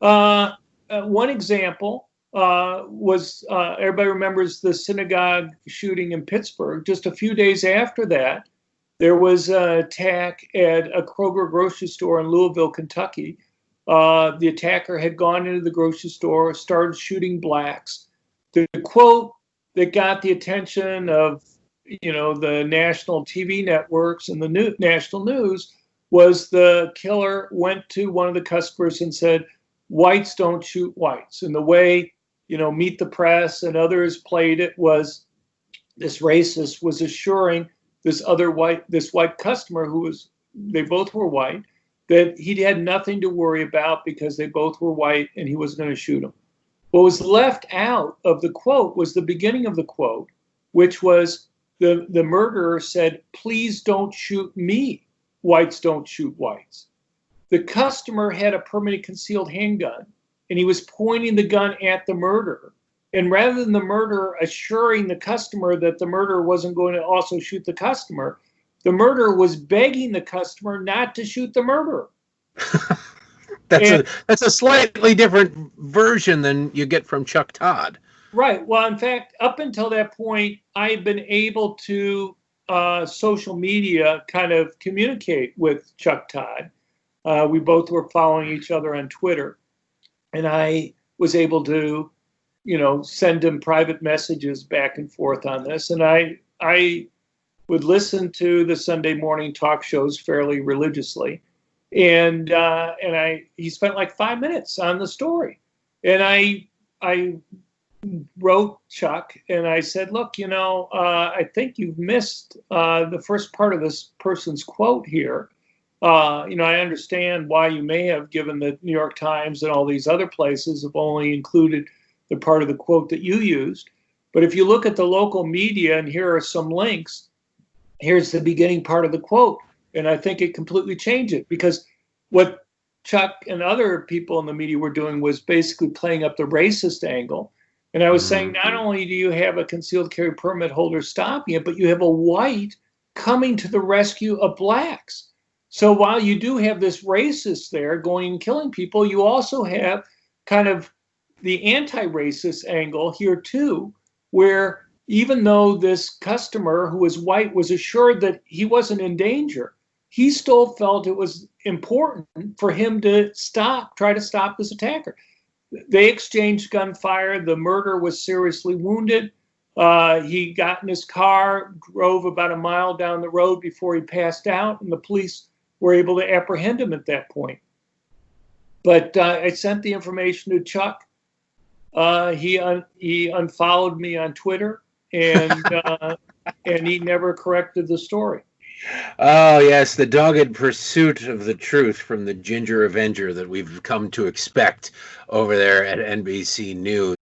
One example was everybody remembers the synagogue shooting in Pittsburgh. Just a few days after that, there was an attack at a Kroger grocery store in Louisville, Kentucky. The attacker had gone into the grocery store, started shooting blacks. The quote that got the attention of the national TV networks and the national news was the killer went to one of the customers and said, "Whites don't shoot whites." And the way Meet the Press and others played it was this racist was assuring this white customer they both were white, that he had nothing to worry about because they both were white and he was going to shoot them. What was left out of the quote was the beginning of the quote, which was the murderer said, "Please don't shoot me. Whites don't shoot whites." The customer had a permanently concealed handgun, and he was pointing the gun at the murderer. And rather than the murderer assuring the customer that the murderer wasn't going to also shoot the customer, the murderer was begging the customer not to shoot the murderer. That's a slightly different version than you get from Chuck Todd. Right. Well, in fact, up until that point, I had been able to social media kind of communicate with Chuck Todd. We both were following each other on Twitter, and I was able to send him private messages back and forth on this. And I would listen to the Sunday morning talk shows fairly religiously. And he spent like 5 minutes on the story. And I wrote Chuck and I said, "Look, I think you've missed the first part of this person's quote here. I understand why you may have, given the New York Times and all these other places have only included the part of the quote that you used. But if you look at the local media, and here are some links, here's the beginning part of the quote." And I think it completely changed it, because what Chuck and other people in the media were doing was basically playing up the racist angle. And I was saying, not only do you have a concealed carry permit holder stopping it, but you have a white coming to the rescue of blacks. So while you do have this racist there going and killing people, you also have kind of the anti-racist angle here too, where even though this customer who was white was assured that he wasn't in danger, he still felt it was important for him to try to stop this attacker. They exchanged gunfire. The murderer was seriously wounded. He got in his car, drove about a mile down the road before he passed out, and the police were able to apprehend him at that point. But I sent the information to Chuck. He unfollowed me on Twitter, and he never corrected the story. Oh, yes, the dogged pursuit of the truth from the Ginger Avenger that we've come to expect over there at NBC News.